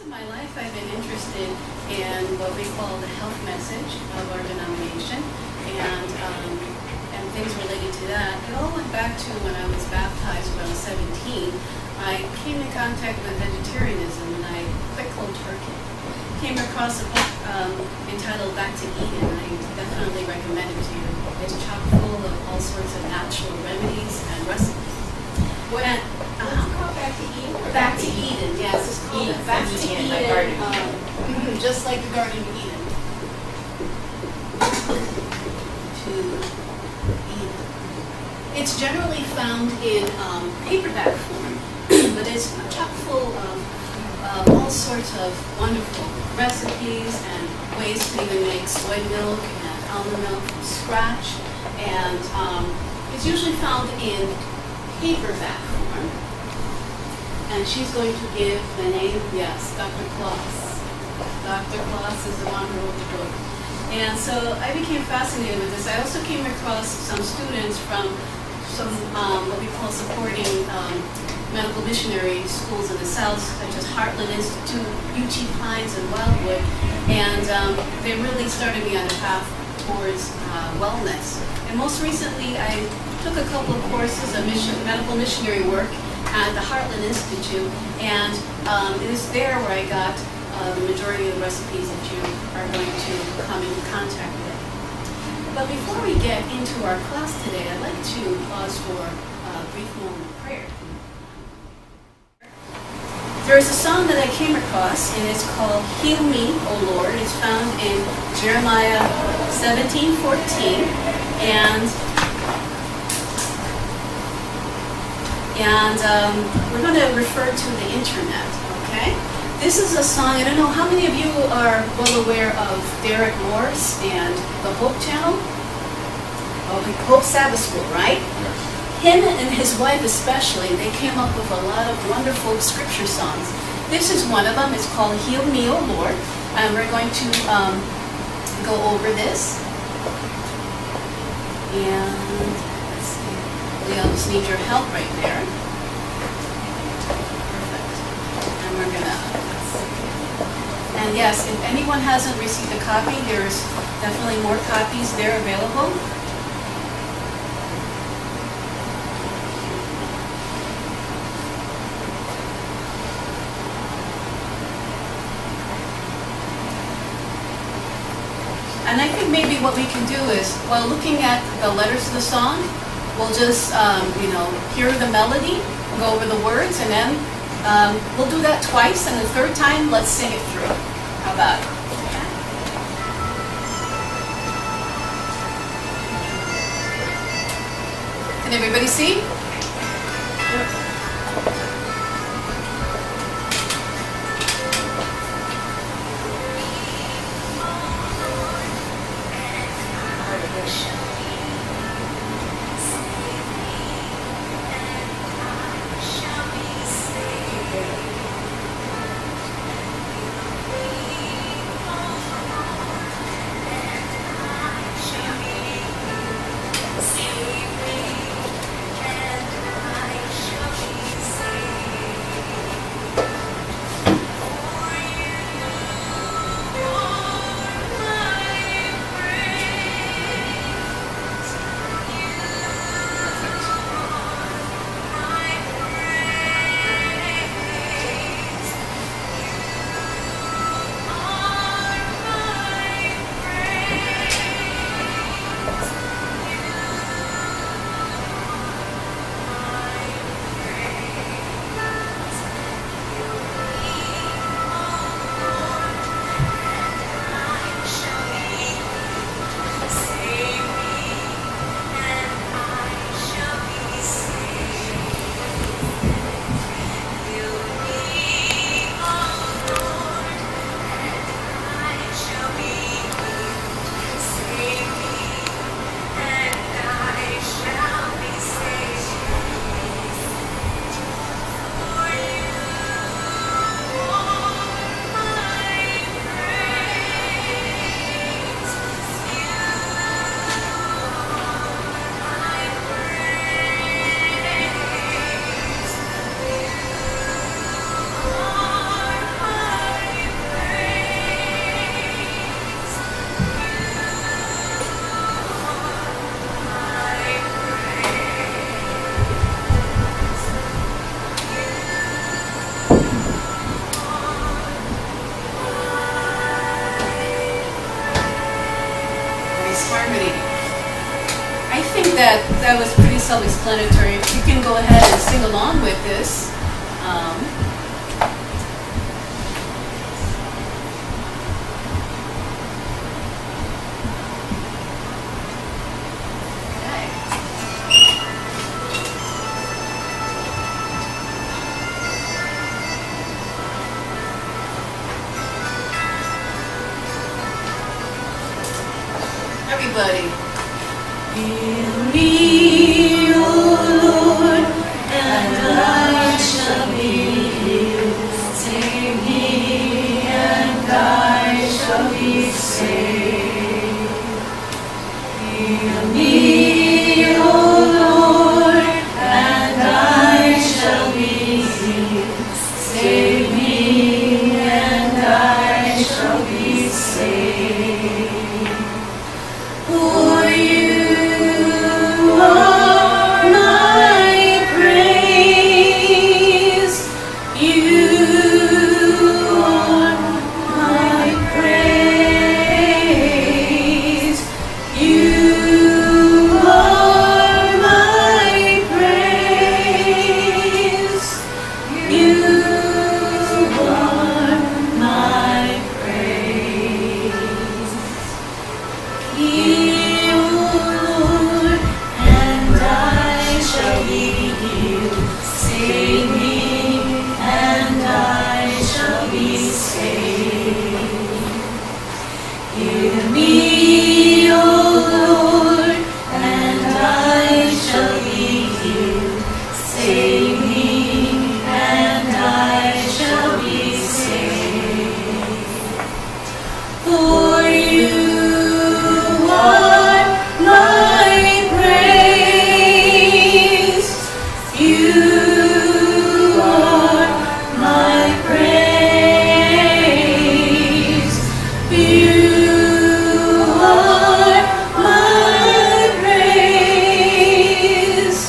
of my life, I've been interested in what we call the health message of our denomination, and things related to that. It all went back to when I was baptized when I was 17. I came in contact with vegetarianism, and I quit cold turkey. Came across a book entitled Back to Eden. I definitely recommend it to you. It's chock full of all sorts of natural remedies and recipes. What's it called? Back to Eden? Back to Eden, yes. It's called Back to Eden, just like the Garden of Eden. To Eden. It's generally found in paperback form, but it's chock full of all sorts of wonderful recipes and ways to even make soy milk and almond milk from scratch. And it's usually found in paperback form. And she's going to give the name, yes, Dr. Kloss. Dr. Kloss is the one who wrote the book. And so I became fascinated with this. I also came across some students from some what we call supporting medical missionary schools in the South, such as Heartland Institute, UT Pines, and Wildwood. And they really started me on a path towards wellness. And most recently, I took a couple of courses of medical missionary work at the Heartland Institute, and it is there where I got the majority of the recipes that you are going to come into contact with. But before we get into our class today, I'd like to pause for a brief moment of prayer. There is a song that I came across, and it's called Heal Me, O Lord. It's found in Jeremiah 17:14, and we're going to refer to the internet, okay? This is a song, I don't know how many of you are well aware of Derek Morse and the Hope Channel? Oh, the Hope Sabbath School, right? Him and his wife especially, they came up with a lot of wonderful scripture songs. This is one of them. It's called Heal Me, O Lord. And we're going to go over this. And let's see. We almost need your help right there. Perfect. And we're going to... And yes, if anyone hasn't received a copy, there's definitely more copies there available. And I think maybe what we can do is, while looking at the letters of the song, we'll just, hear the melody, go over the words, and then we'll do that twice, and the third time, let's sing it through. How about it? Can everybody see? is harmony. I think that was pretty self-explanatory. You can go ahead and sing along with this. Everybody. Heal me, O Lord, and I shall be healed. Save me, and I shall be saved. Heal me, O Lord, and I shall be healed. Save me, and I shall be saved. For you are my praise. You are my praise. You are my praise. You are my praise. Heal, Lord, and I shall be healed. Save me, and I shall be saved. Heal me, O Lord, and I shall be healed. Save me, and I shall be saved. For you are my praise. You are my praise. You are my praise.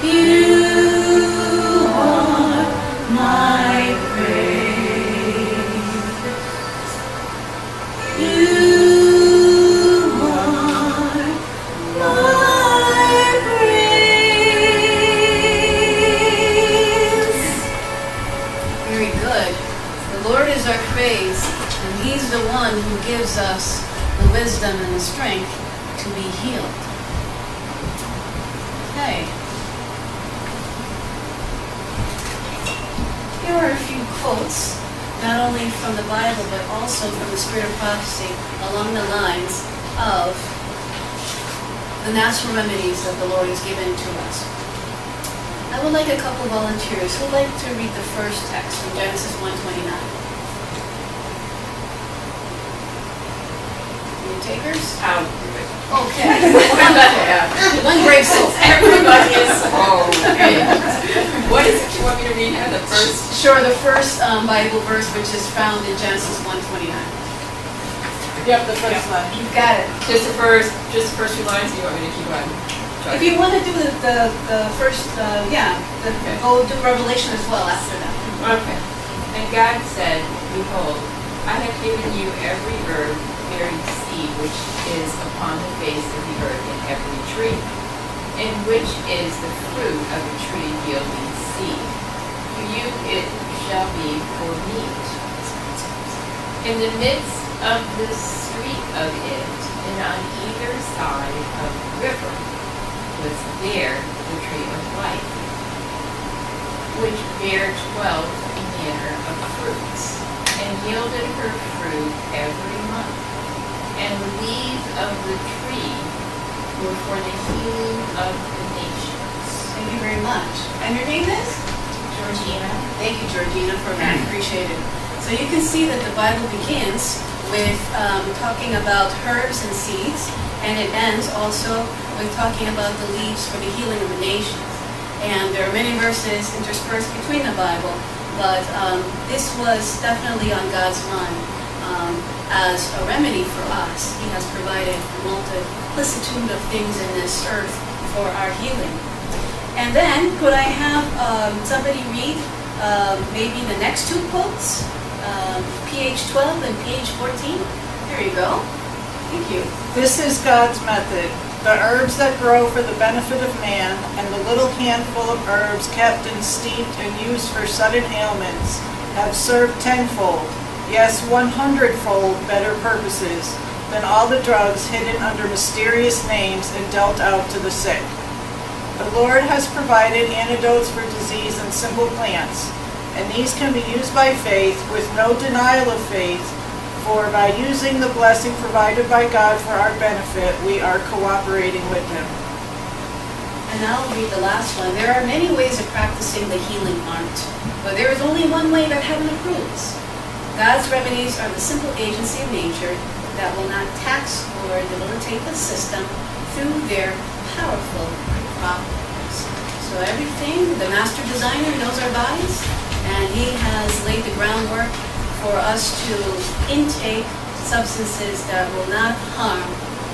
You are my praise. You are my praise. Very good. The Lord is our praise, and He's the one who gives us the wisdom and the strength to be healed. Okay. Here are a few quotes, not only from the Bible, but also from the Spirit of Prophecy, along the lines of the natural remedies that the Lord has given to us. I would like a couple volunteers who would like to read the first text from Genesis 1:29. Any takers? I'll do it. Okay. One brave soul. Everybody is okay. What is it you want me to read now? The first? Sure, the first Bible verse, which is found in Genesis 1:29. Yep, the first one. You've got it. Just the first few lines, or you want me to keep on? If you want to do the first, Okay. go do Revelation as well after that. Okay. And God said, Behold, I have given you every herb bearing seed which is upon the face of the earth, and every tree, in which is the fruit of a tree yielding seed. To you it shall be for meat. In the midst of the street of it, and on either side of the river, was there the tree of life, which bare 12 manner of fruits, and yielded her fruit every month. And the leaves of the tree were for the healing of the nations. Thank you very much. And your name is? Georgina. Thank you, Georgina, for that. Appreciate it. So you can see that the Bible begins with talking about herbs and seeds, and it ends also with talking about the leaves for the healing of the nations. And there are many verses interspersed between the Bible, but this was definitely on God's mind as a remedy for us. He has provided a multiplicitude of things in this earth for our healing. And then, could I have somebody read maybe the next two quotes, pH 12 and pH 14? There you go. Thank you. This is God's method. The herbs that grow for the benefit of man, and the little handful of herbs kept and steeped and used for sudden ailments, have served tenfold, yes, 100-fold better purposes than all the drugs hidden under mysterious names and dealt out to the sick. The Lord has provided antidotes for disease in simple plants, and these can be used by faith with no denial of faith, for by using the blessing provided by God for our benefit, we are cooperating with Him. And now I'll read the last one. There are many ways of practicing the healing art, but there is only one way that heaven approves. God's remedies are the simple agency of nature that will not tax or debilitate the system through their powerful properties. So everything, the master designer knows our bodies, and he has laid the groundwork for us to intake substances that will not harm,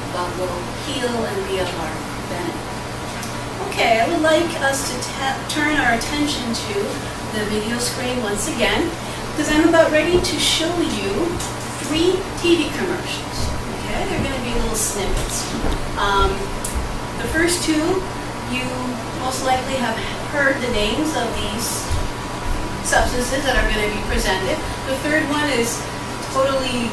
but will heal and be of our benefit. Okay, I would like us to turn our attention to the video screen once again, because I'm about ready to show you 3 TV commercials. Okay, they're going to be little snippets. The first 2, you most likely have heard the names of these substances that are going to be presented. The third one is totally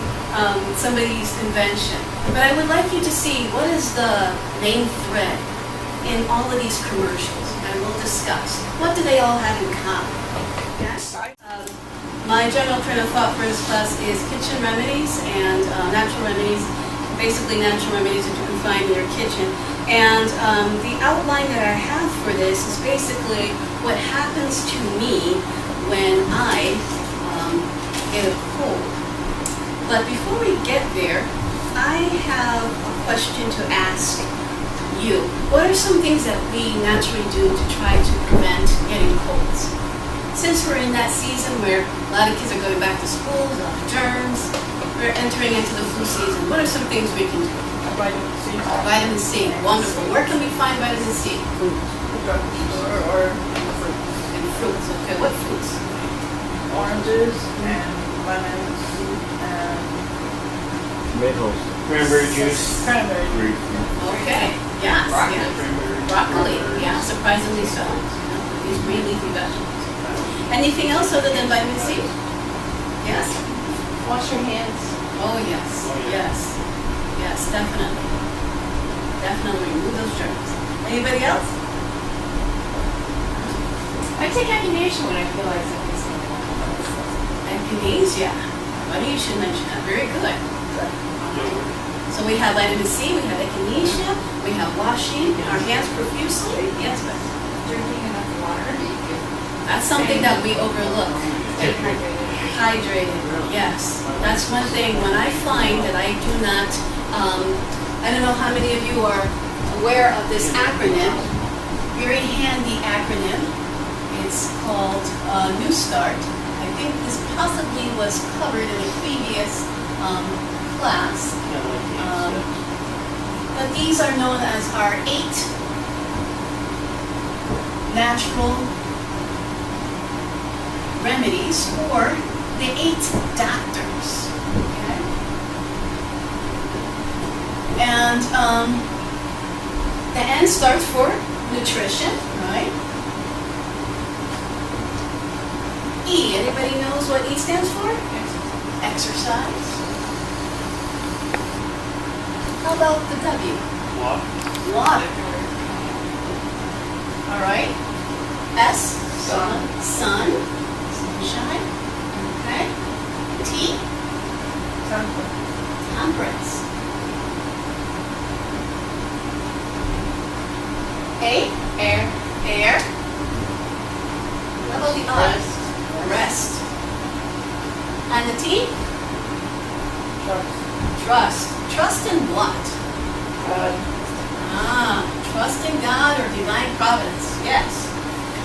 somebody's invention. But I would like you to see what is the main thread in all of these commercials, and we'll discuss. What do they all have in common? Yes? My general train of thought for this class is kitchen remedies and natural remedies, basically natural remedies that you can find in your kitchen. And the outline that I have for this is basically what happens to me when I get a cold. But before we get there, I have a question to ask you. What are some things that we naturally do to try to prevent getting colds? Since we're in that season where a lot of kids are going back to school, a lot of germs, we're entering into the flu season, what are some things we can do? Vitamin C. Vitamin C, wonderful. Where can we find vitamin C? Food. Or fruit. In fruits, okay. What fruits? Oranges and lemons and Tomatoes. Cranberry juice. cranberry. Okay, yes, Broccoli. yes. Broccoli, yeah, surprisingly so. You know, these green leafy vegetables. Anything else other than vitamin C? Yes? Wash your hands. Oh, yes, yes. Yes, definitely. Definitely remove those germs. Anybody else? I take echinacea when I feel like something's going on. Echinacea. Funny you should mention that. Very good. So we have vitamin C, we have echinacea, we have washing our hands profusely. Yes, but Drinking enough water. that's something that we overlook. Stay hydrated. Hydrated, yes. That's one thing. When I find that I do not, I don't know how many of you are aware of this acronym, very handy acronym. It's called New Start. I think this possibly was covered in a previous class. But these are known as our 8 natural remedies, or the 8 doctors. Okay? And the N starts for nutrition, right? E, anybody knows what E stands for? Exercise. How about the W? Water. All right. S, sun, sunshine. Okay. T, temperance. A, air. How about the I? Rest. And the T? Trust. Trust in what? Trust in God or divine providence. Yes.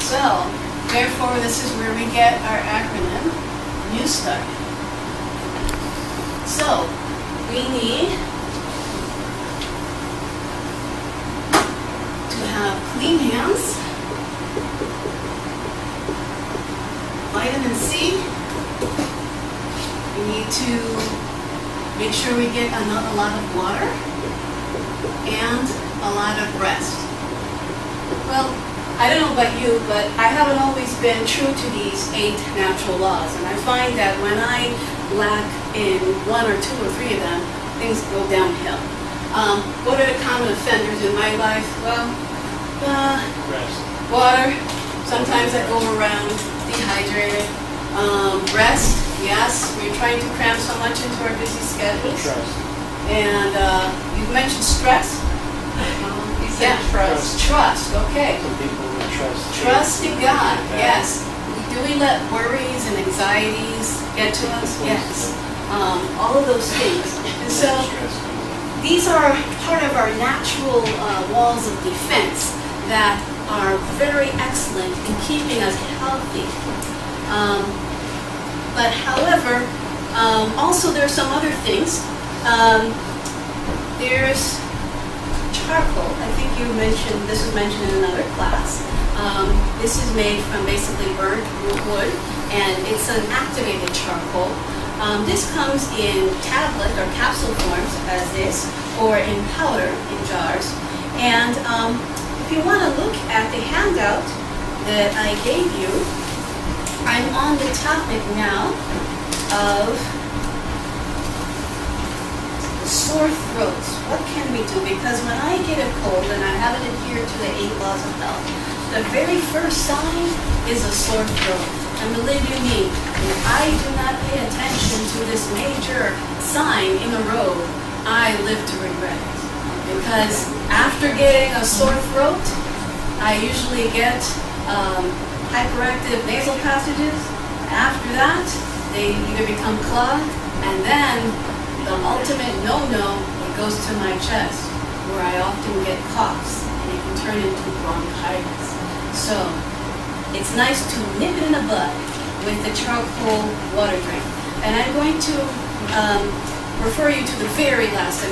So, therefore, this is where we get our acronym, New Start. So, we need to have clean hands, vitamin C. We need to Make sure we get a lot of water and a lot of rest. Well, I don't know about you, but I haven't always been true to these 8 natural laws, and I find that when I lack in 1 or 2 or 3 of them, things go downhill. What are the common offenders in my life? Well, water. Sometimes I go around dehydrated. Rest. Yes, we're trying to cram so much into our busy schedules. Trust. And you've mentioned stress. You said trust. Trust. Okay. Some people would trust. Trust in God. Yes. Do we let worries and anxieties get to us? Yes. All of those things. And so these are part of our natural walls of defense that are very excellent in keeping us healthy. But however, also there's some other things. There's charcoal. I think you mentioned, this was mentioned in another class. This is made from basically burnt wood, and it's an activated charcoal. This comes in tablet or capsule forms as this, or in powder in jars. And if you want to look at the handout that I gave you, I'm on the topic now of sore throats. What can we do? Because when I get a cold and I haven't adhered to the 8 laws of health, the very first sign is a sore throat. And believe you me, if I do not pay attention to this major sign in the road, I live to regret it. Because after getting a sore throat, I usually get hyperactive nasal passages. After that, they either become clogged, and then the ultimate no-no, it goes to my chest, where I often get coughs, and it can turn into bronchitis. So, it's nice to nip it in the bud with the charcoal water drink. And I'm going to refer you to the very last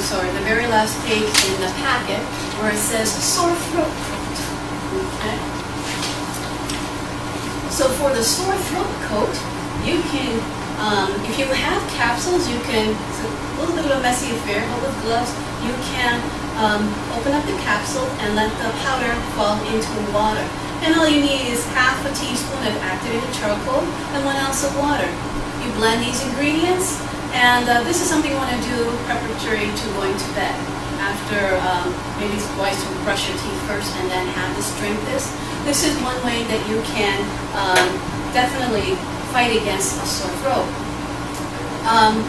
page in the packet, where it says sore throat coat. Okay? So for the sore throat coat, you can, if you have capsules, you can, it's a little bit of a messy affair, but with gloves, you can open up the capsule and let the powder fall into water. And all you need is half a teaspoon of activated charcoal and 1 ounce of water. You blend these ingredients, and this is something you want to do preparatory to going to bed. After, maybe it's wise to brush your teeth first and then have this drink this. This is one way that you can definitely fight against a sore throat.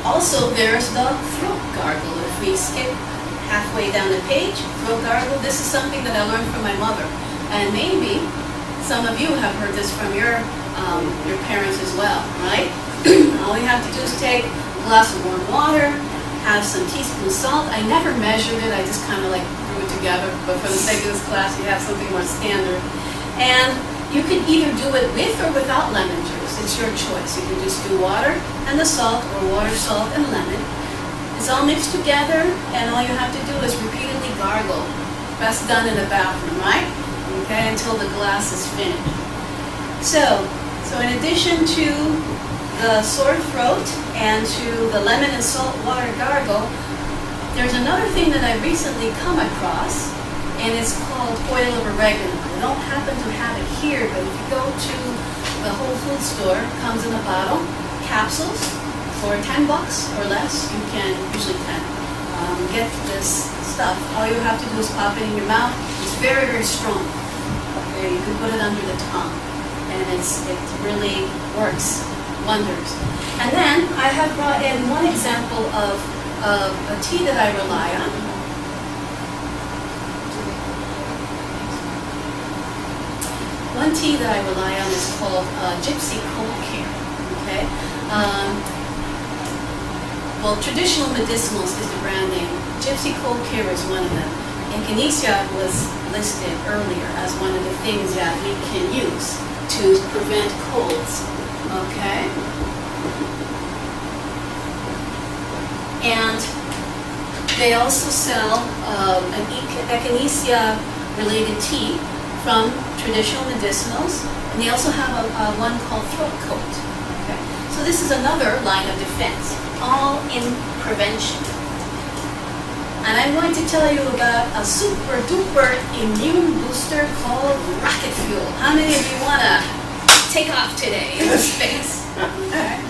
Also, there's the throat gargle. If we skip halfway down the page, throat gargle, this is something that I learned from my mother. And maybe some of you have heard this from your parents as well, right? All you have to do is take a glass of warm water, have some teaspoons of salt. I never measured it, I just kind of like threw it together, but for the sake of this class, you have something more standard. And you can either do it with or without lemon juice. It's your choice. You can just do water and the salt, or water, salt, and lemon. It's all mixed together, and all you have to do is repeatedly gargle. Best done in the bathroom, right? Okay, until the glass is finished. So in addition to the sore throat and to the lemon and salt water gargle, there's another thing that I recently come across, and it's called oil of oregano. I don't happen to have it here, but if you go to the Whole Food store, it comes in a bottle, capsules, for $10 or less. You can, usually 10, get this stuff. All you have to do is pop it in your mouth. It's very, very strong. Okay, you can put it under the tongue, and it really works wonders. And then I have brought in one example of a tea that I rely on. One tea that I rely on is called Gypsy Cold Care. Okay. Well, Traditional Medicinals is the brand name. Gypsy Cold Care is one of them. And Echinacea was listed earlier as one of the things that we can use to prevent colds. Okay? And they also sell an echinacea-related tea from Traditional Medicinals, and they also have one called Throat Coat. Okay? So So this is another line of defense, all in prevention. And I'm going to tell you about a super duper immune booster called rocket fuel. How many of you want to take off today into space? Okay.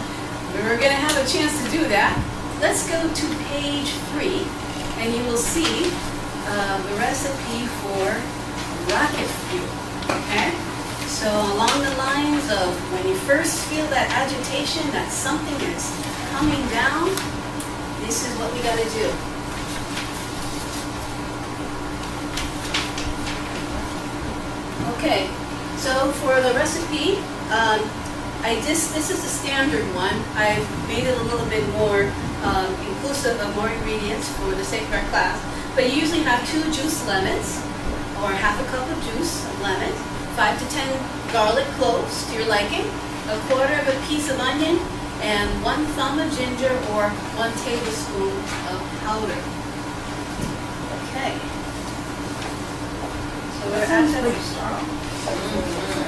We're going to have a chance to do that. Let's go to page 3, and you will see the recipe for rocket fuel. Okay? So along the lines of when you first feel that agitation, that something is coming down, this is what we got to do. Okay, so for the recipe, this is the standard one. I've made it a little bit more inclusive of more ingredients for the sake of our class. But you usually have 2 juiced lemons, or half a cup of juice of lemon, 5 to 10 garlic cloves to your liking, 1/4 of a piece of onion, and 1 thumb of ginger or 1 tablespoon of powder. Okay. So we're actually strong.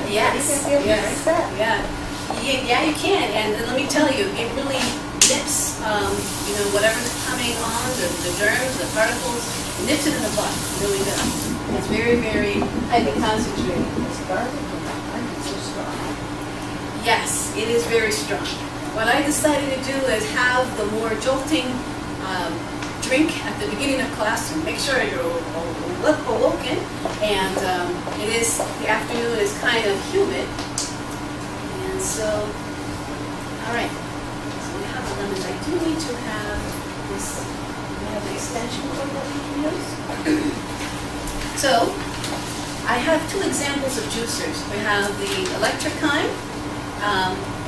Yes. Yes. Yeah, you can. And let me tell you, it really nips, whatever's coming on, the germs, the particles, nips it in the butt. It really does. It's very, very highly concentrated. Yes, it is very strong. What I decided to do is have the more jolting drink at the beginning of class to make sure you're awoken. And the afternoon is kind of humid. And so, all right. So we have the lemons. I do need to have this. We have the extension cord that we can use. So, I have 2 examples of juicers. We have the electric kind,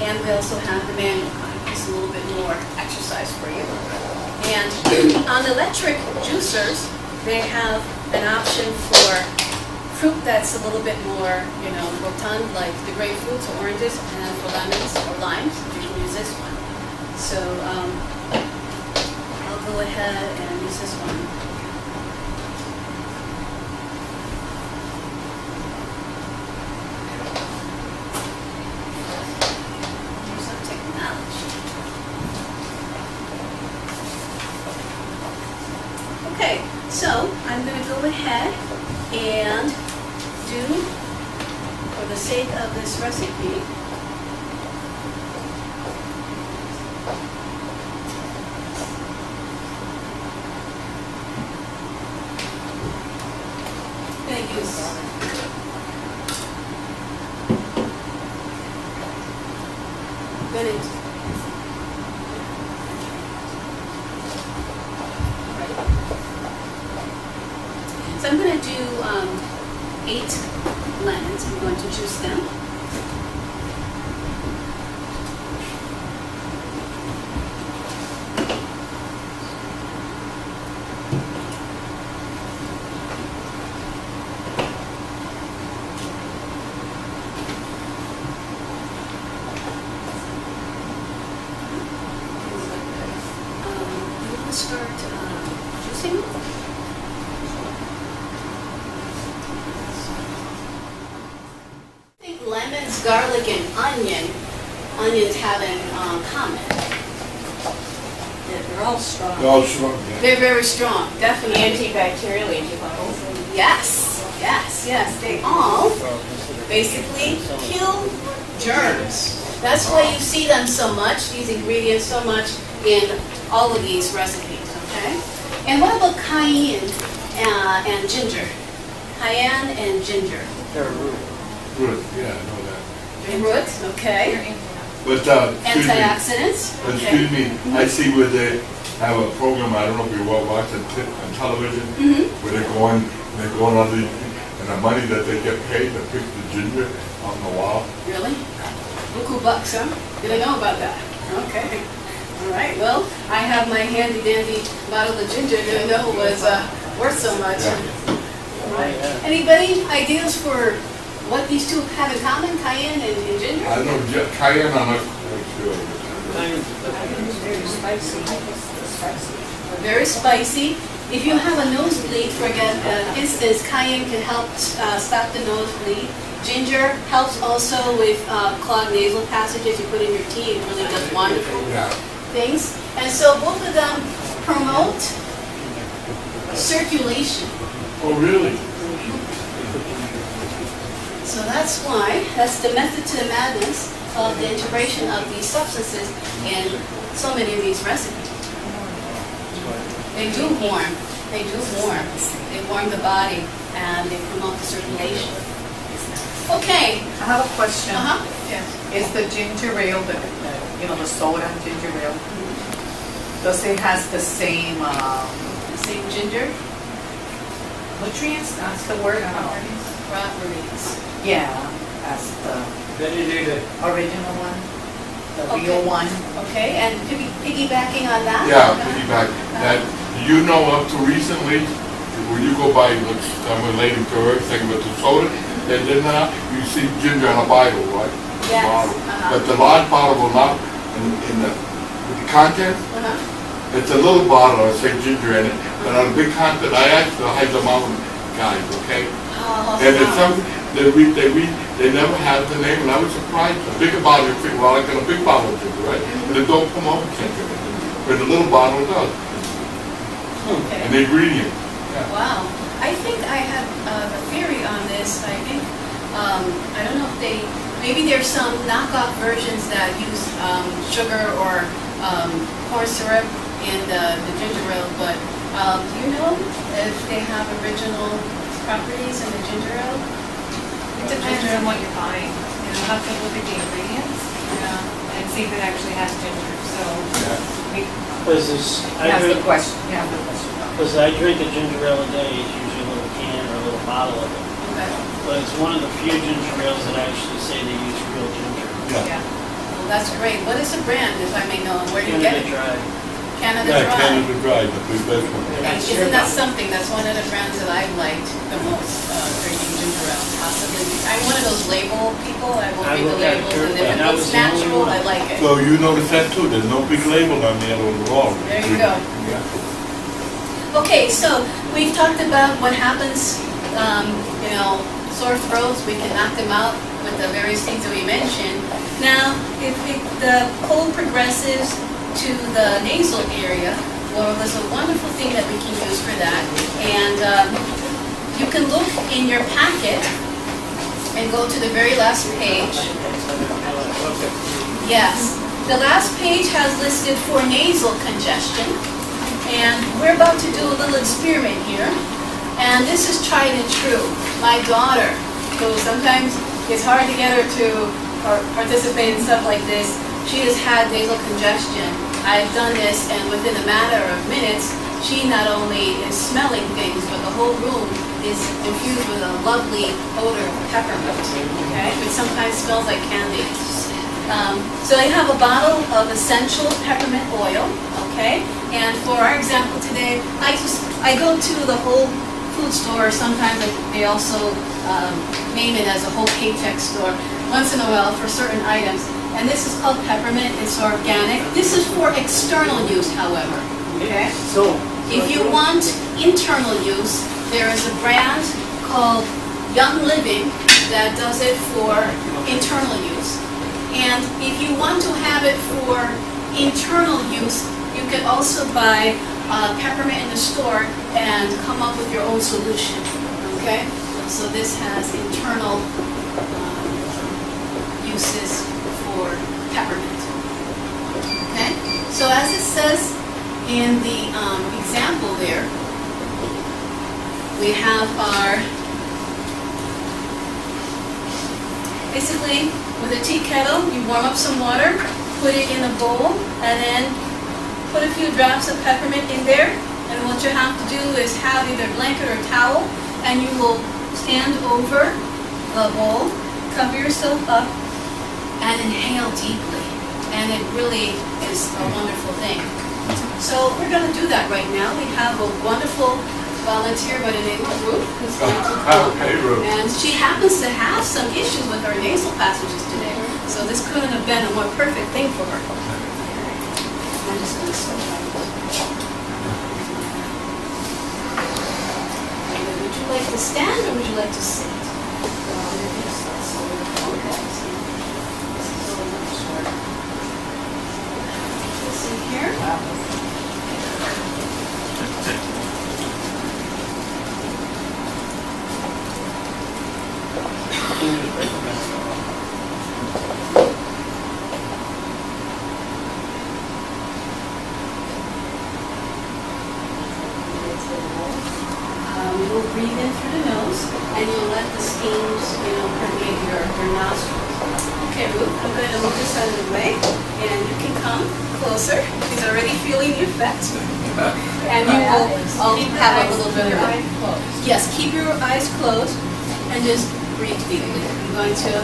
and we also have the manual kind. It's a little bit more exercise for you. And on the electric juicers, they have an option for fruit that's a little bit more, rotund, like the grapefruits or oranges, and for lemons or limes, you can use this one. So I'll go ahead and use this one. Use some technology. Okay, so I'm going to go ahead and do, for the sake of this recipe, I'm going to use So I'm going to do 8 lemons. I'm going to juice them. You want to start juicing? Lemons, garlic, and onions have in common. They're all strong. They're all strong, yeah. They're very strong, definitely. Antibacterial, antifungal. Yes. They all basically kill germs. That's why you see them so much, these ingredients so much in all of these recipes, okay? And what about cayenne and ginger? Cayenne and ginger. They're root. Root, yeah, I know that. They're roots, okay. But, Antioxidants, okay. Excuse me, I see where they have a program, I don't know if you watch it on television, where they're going on and the money that they get paid to pick the ginger on the wall. Really? Buku bucks, huh? Did I know about that? Okay. All right, well, I have my handy dandy bottle of ginger that I know was worth so much. Yeah. All right. Anybody ideas for what these 2 have in common, cayenne and ginger? I don't know, cayenne, I'm not sure. Very spicy. Very spicy. If you have a nosebleed, for instance, cayenne can help stop the nosebleed. Ginger helps also with clogged nasal passages. You put in your tea, it really does wonderful Yeah. things. And so both of them promote circulation. Oh, really? So that's why, that's the method to the madness of the integration of these substances in so many of these recipes. They do warm. They do warm. They warm the body and they promote the circulation. Okay. I have a question. Yes. Is the ginger ale, the soda ginger ale, does it has the same The same ginger, nutrients? That's the word. properties. Yeah, as the original one, the real Okay. one. Okay, and piggybacking on that? Yeah, piggyback. That, you know, up to recently, when you go by, I'm relating to her, thinking about the soda, and then you see ginger in a bottle, right? Yes. Bottle. Uh-huh. But the large bottle will not, in the, with the content, Uh-huh. it's a little bottle, I say ginger in it, but on a big content, I asked the High Mountain guys, okay? Oh, And it's something, they never have the name, and I was surprised. A bigger bottle, you think, well, I got a big bottle of ginger, right? But it don't come out with ginger. But the little bottle does. Okay. And the ingredient. Wow. I think I have a theory on this. I think, I don't know if maybe there's some knockoff versions that use sugar or corn syrup in the ginger ale, but do you know if they have original properties in the ginger ale? It depends on what you're buying. You'll have to look at the ingredients Yeah. and see if it actually has ginger. So Because this, I That's the drink, question. Yeah, the question. because I drink a ginger ale a day, it's usually a little can or a little bottle of it. Okay. But it's one of the few ginger ales that actually say they use real ginger. Yeah. Well, that's great. What is the brand, if I may know, and where do you get Canada it? Dry. Canada Yeah, Dry. Canada Dry, the big best one. And isn't that something? That's one of the brands that I've liked the most, drinking ginger ale, possibly. I'm one of those label people. I will I read the look at it labels, and if carefully, it and that looks was the only natural, one. I like it. So you notice that too, there's no big label on the other one at all. There you go. Yeah. Okay, so we've talked about what happens, sore throats, we can knock them out with the various things that we mentioned. Now, if the cold progresses to the nasal area, well, there's a wonderful thing that we can use for that. And you can look in your packet and go to the very last page. Yes, the last page has listed for nasal congestion. And we're about to do a little experiment here. And this is tried and true. My daughter, who sometimes it's hard to get her to participate in stuff like this, she has had nasal congestion. I've done this, and within a matter of minutes, she not only is smelling things, but the whole room is infused with a lovely odor of peppermint, okay? Which sometimes smells like candy. So I have a bottle of essential peppermint oil, okay? And for our example today, I go to the whole food store. Sometimes they also name it as a whole paycheck store once in a while for certain items. And this is called peppermint. It's organic. This is for external use, however, okay? So, If you want internal use, there is a brand called Young Living that does it for internal use. And if you want to have it for internal use, you can also buy peppermint in the store and come up with your own solution, okay? So this has internal uses for peppermint, okay? So as it says in the example there, we have our, basically with a tea kettle, you warm up some water, put it in a bowl, and then put a few drops of peppermint in there. And what you have to do is have either a blanket or towel, and you will stand over the bowl, cover yourself up, and inhale deeply. And it really is a wonderful thing. So we're going to do that right now. We have a wonderful volunteer by the name of Ruth, who's going to come. Hey, Ruth. And she happens to have some issues with her nasal passages today. So this couldn't have been a more perfect thing for her. I'm just going to start. Would you like to stand or would you like to sit? You'll breathe in through the nose, and you'll let the steams, permeate your nostrils. Okay, Ruth, I'm going to move this out of the way, and you can come closer. She's already feeling the effect. And you will all have a little bit of it. Yes, keep your eyes closed, and just breathe deeply. I'm going to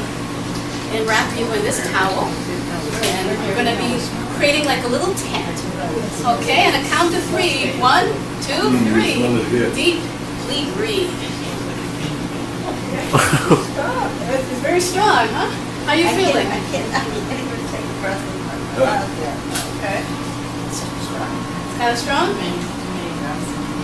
enwrap you in this towel, and you're going to be creating like a little tent. Okay, and a count to 3. 1, 2, 3. Deeply breathe. It's very strong, huh? How are you feeling? I can't even take a breath in my mouth. Okay. It's kind of strong?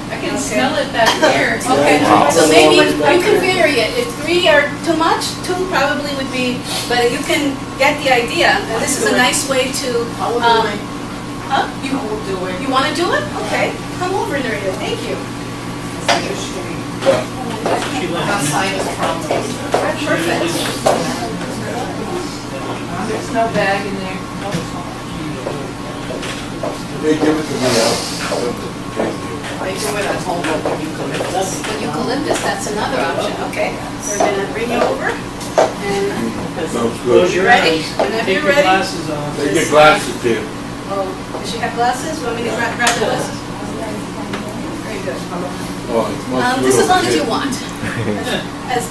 I can smell it back here. Okay, so maybe you can vary it. If 3 are too much, 2 probably would be, but you can get the idea. And this is a nice way to, huh? You want to do it? Okay, come over, Nerita. Thank you. Perfect. There's no bag in there. They give it to me out. I do it at home with eucalyptus. With eucalyptus, that's another option. Okay, we're going to bring you over. And Sounds Close good. your ready? eyes. Whenever Take you're your ready. glasses off. Take your glasses, Tim. oh, does she have glasses? You want me to grab the glasses? Very good. Oh, it's much Just as long as good. you want.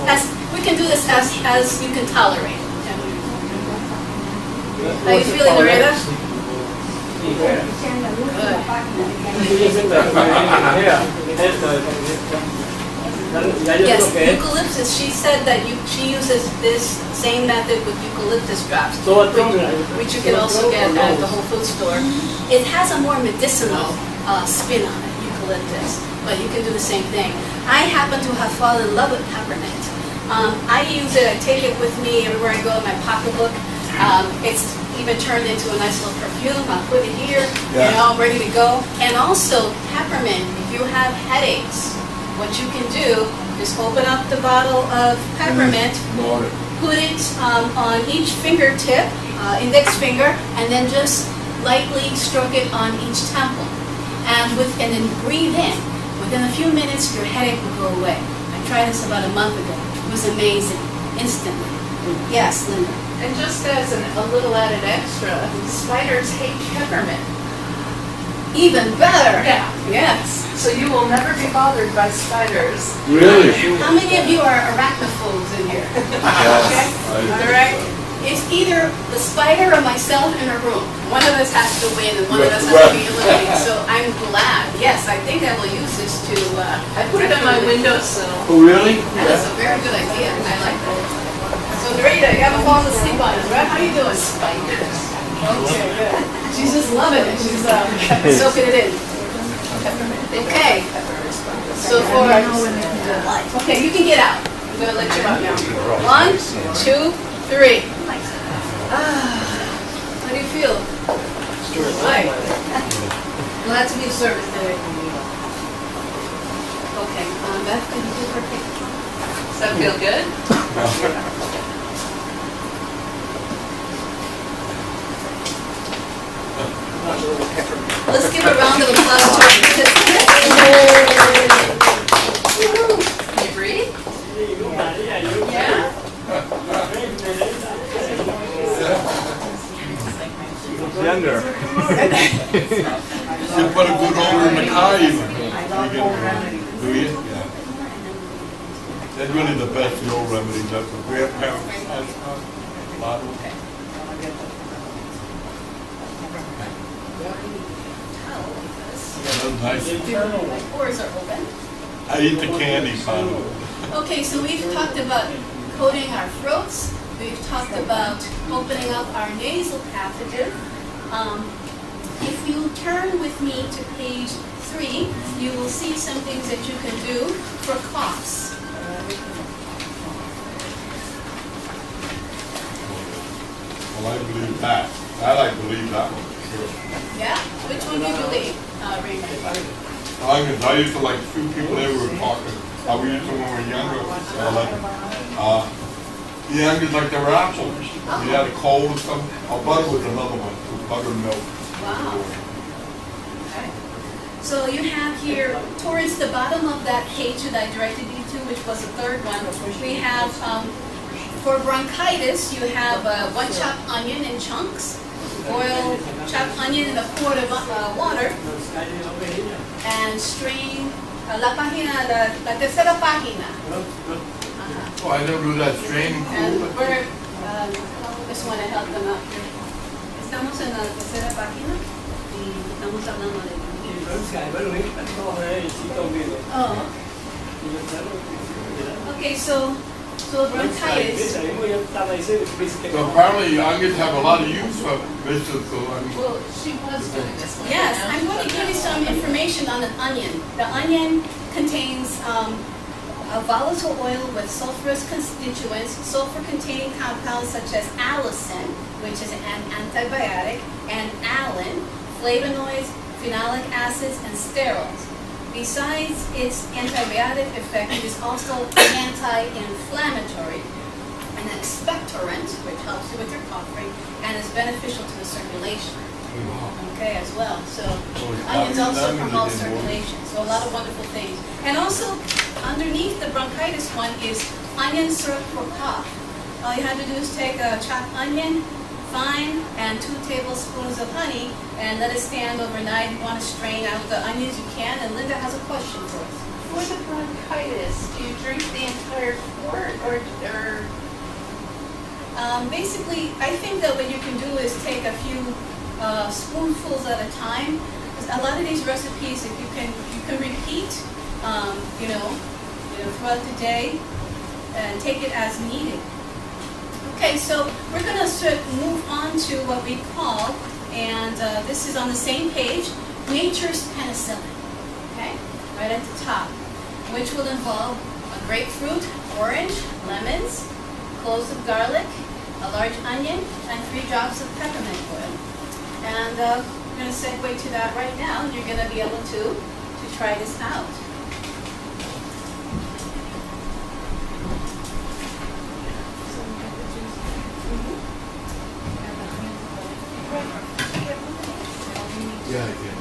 As we can do this as you can tolerate. How you feeling, Loretta? Good. Yes, eucalyptus. She said that she uses this same method with eucalyptus drops, which you can also get at the Whole Foods store. It has a more medicinal spin on it, eucalyptus, but you can do the same thing. I happen to have fallen in love with peppermint. I use it. I take it with me everywhere I go in my pocketbook. It's even turned into a nice little perfume. I'll put it here, ready to go. And also peppermint. If you have headaches, what you can do is open up the bottle of peppermint, put it on each fingertip, index finger, and then just lightly stroke it on each temple. And then breathe in. Within a few minutes, your headache will go away. I tried this about a month ago. It was amazing, instantly. Yes, Linda. And just as a little added extra, spiders hate peppermint. Even better. Yeah. Yes. So you will never be bothered by spiders. Really? How many of you are arachnophobes in here? Yes. All right. It's either the spider or myself in a room. One of us has to win and one of us has to be eliminated. So I'm glad. Yes, I think I will use this to... I put it on my windowsill. Oh, really? That's a very good idea. I like that. So Dorita, you haven't fallen asleep on us, right? How are you doing? Spiders. Okay, good. She's just loving it. She's soaking it in. Okay. So okay, you can get out. I'm going to let you out now. 1, 2, 3. How do you feel? Right. Glad to be of service today. Okay, Beth, can you do her picture? Does that feel good? Let's give a round of applause to our participants. Can you breathe? Yeah? Younger. You put a good over in the car even. Do you? Yeah. That's really the best, the old remedy. That's what grandparents had. Bottle. That's nice. My pores are open. I eat the candy part of it. Okay, so we've talked about coating our throats. We've talked about opening up our nasal passages. If you turn with me to page 3, you will see some things that you can do for coughs. Well, I believe that. I believe that one. Sure. Yeah? Which one do you believe, Raymond? I used to like 2 people that were talking. We used to when we were younger. The onions like they were apples. You had a coal or something. Butter was another one, buttermilk. Wow. Okay. So you have here, towards the bottom of that page that I directed you to, which was the third one, we have, for bronchitis, you have one chopped onion in chunks, boil chopped onion in a quart of water, and strain la tercera página. Oh, I never do that straining And cool. we're, just want to help them out here. Estamos en la tercera página y estamos hablando de Oh. Okay, so bronchitis. So apparently onions have a lot of use for business, so I mean. Well, she was doing this one. Yes, I'm going to give you some information on an onion. The onion contains a volatile oil with sulfurous constituents, sulfur-containing compounds such as allicin, which is an antibiotic, and alin, flavonoids, phenolic acids, and sterols. Besides its antibiotic effect, it is also anti-inflammatory, an expectorant, which helps you with your coughing, and is beneficial to the circulation. Okay, as well. So onions also promote circulation. So a lot of wonderful things. And also, underneath the bronchitis one is onion syrup for cough. All you have to do is take a chopped onion, fine, and 2 tablespoons of honey, and let it stand overnight. If you want to strain out the onions, you can. And Linda has a question for us. For the bronchitis, do you drink the entire quart or Basically, I think that what you can do is take a few spoonfuls at a time. A lot of these recipes, if you can repeat, throughout the day, and take it as needed. Okay, so we're going to move on to what we call, and this is on the same page, nature's penicillin. Okay, right at the top, which will involve a grapefruit, orange, lemons, cloves of garlic, a large onion, and 3 drops of peppermint oil. And we're going to segue to that right now. You're going to be able to try this out. Yeah, I can.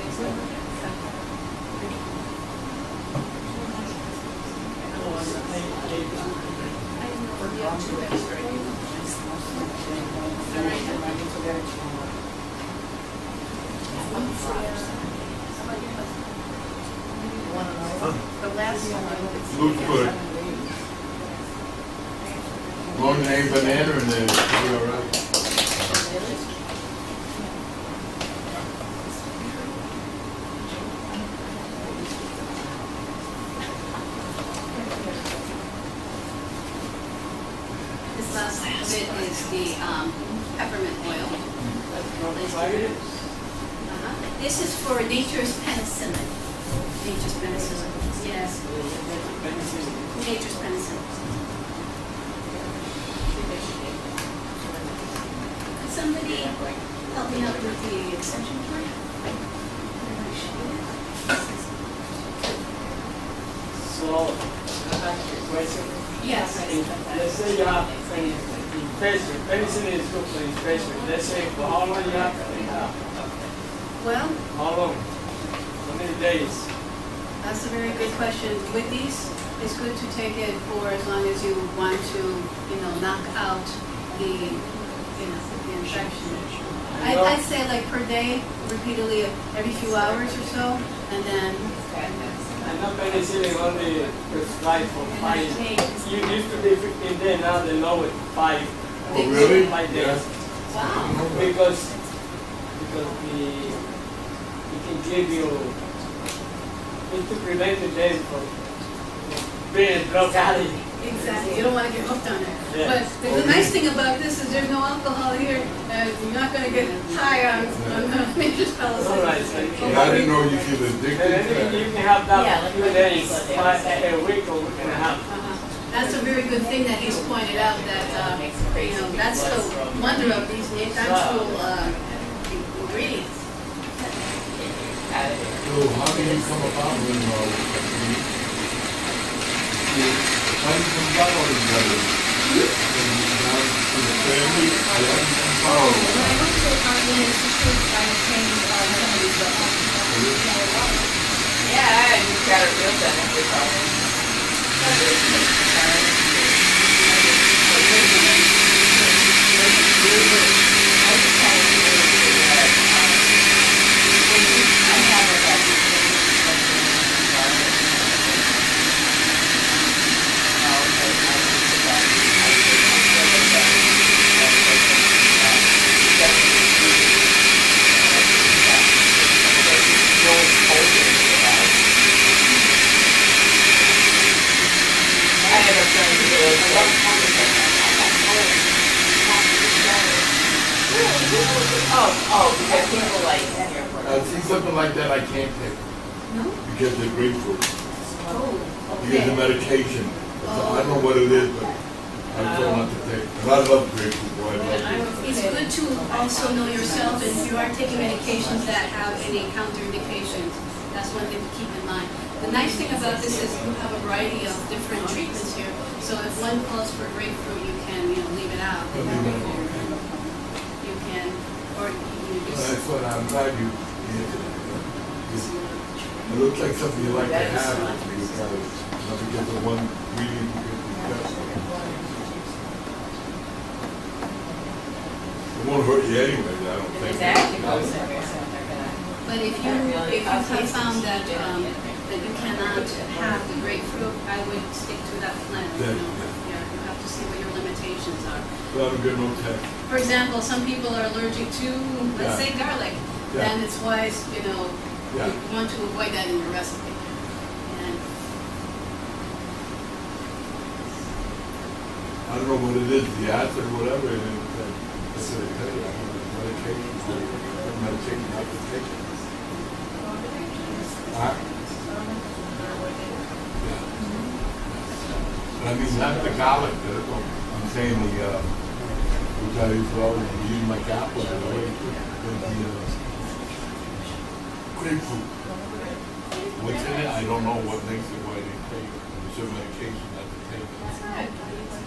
The last one. Looks good. One name banana and then it'll be all right. This last bit is the peppermint oil. This is for nature's penicillin. Nature's penicillin. Yes. Nature's penicillin. Could somebody help me out with the extension cord? So, question. Yes. Let's say you have infection. Penicillin is good for infection. Let's say for how long you have to Well, how long? How many days? that's a very good question. With these, it's good to take it for as long as you want to, knock out the infection. I'd say like per day, repeatedly every few hours or so, and then. I'm not penicillin only prescribed for 5. You used to be 15 days, now they lower it 5. Oh, really? 5 days. Yeah. Wow. Because it can give you, it's to prevent the death from being a drug addict. Exactly. You don't want to get hooked on it. Yeah. But the nice thing about this is there's no alcohol here. You're not going to get high on nature's penicillin. All right. I didn't know you could addict And to then that. you can have that Yeah, for like few what days, they a week or week and a half. That's a very good thing that he's pointed out, that that's the wonder of these natural ingredients. So how do you come about with how do you come about all these other? family, I like to Oh, follow. when I went to Apartment Institute, I obtained remedies, but Yeah, and you've got a real benefit of it. Because people like See something like that, I can't take. No? Because they're grapefruit. Oh, Because the okay. medication. So I don't know what it is, but I'm told not to take. And I love grapefruit, boy, I love it. It's good to also know yourself, and if you are taking medications that have any counterindications, that's one thing to keep in mind. The nice thing about this is you have a variety of different treatments here, so if one calls for grapefruit, you can, leave it out. I'll leave it out. You can, or you just, That's what I'm glad you answered that. It looks like something you like to have. Not to get the one reading it won't hurt you anyway, I don't think. Exactly. but if you have found that, that you cannot have the grapefruit, I would stick to that plan. Yeah. Yeah, you have to see what your limitations are. Well, I'm good, no test. For example, some people are allergic to, let's say, garlic. Yeah. Then it's wise, Yeah. you want to avoid that in your recipe. And I don't know what it is, the acid or whatever, and it's a medication, I can take it. Yeah. But I mean, not the garlic, I'm saying which I used to always use my apple and the grapefruit. What's in it? I don't know what makes it why they take it. It's a medication not to take it.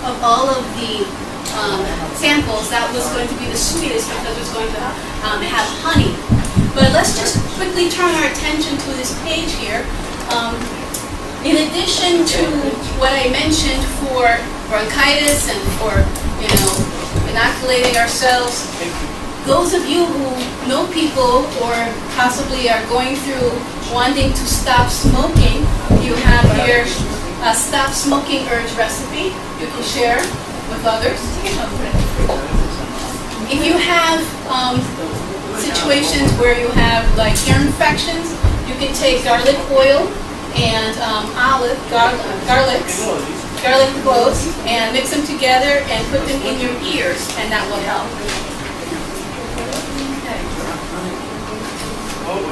of all of the samples, that was going to be the sweetest because it's going to have honey. But let's just quickly turn our attention to this page here. In addition to what I mentioned for bronchitis and for, inoculating ourselves, those of you who know people or possibly are going through wanting to stop smoking, you have here a stop smoking urge recipe you can share with others. If you have situations where you have like ear infections, you can take garlic oil and garlic cloves and mix them together and put them in your ears, and that will help.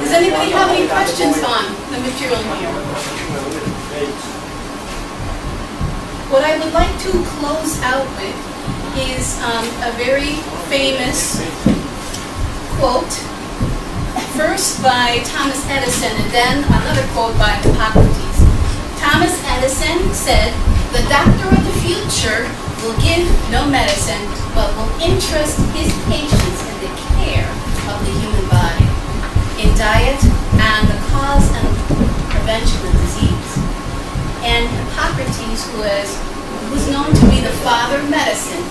Does anybody have any questions on the material here? What I would like to close out with is a very famous quote, first by Thomas Edison and then another quote by Hippocrates. Thomas Edison said, "The doctor of the future will give no medicine, but will interest his patients in the care of the human body, in diet, and the cause and prevention of disease." And Hippocrates, who's known to be the father of medicine,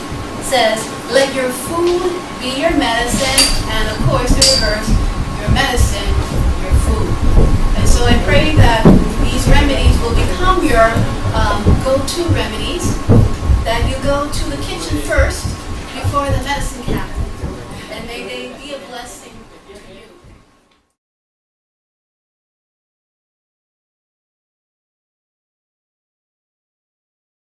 says, "Let your food be your medicine," and of course the reverse, your medicine, your food. And so I pray that these remedies will become your go-to remedies, that you go to the kitchen first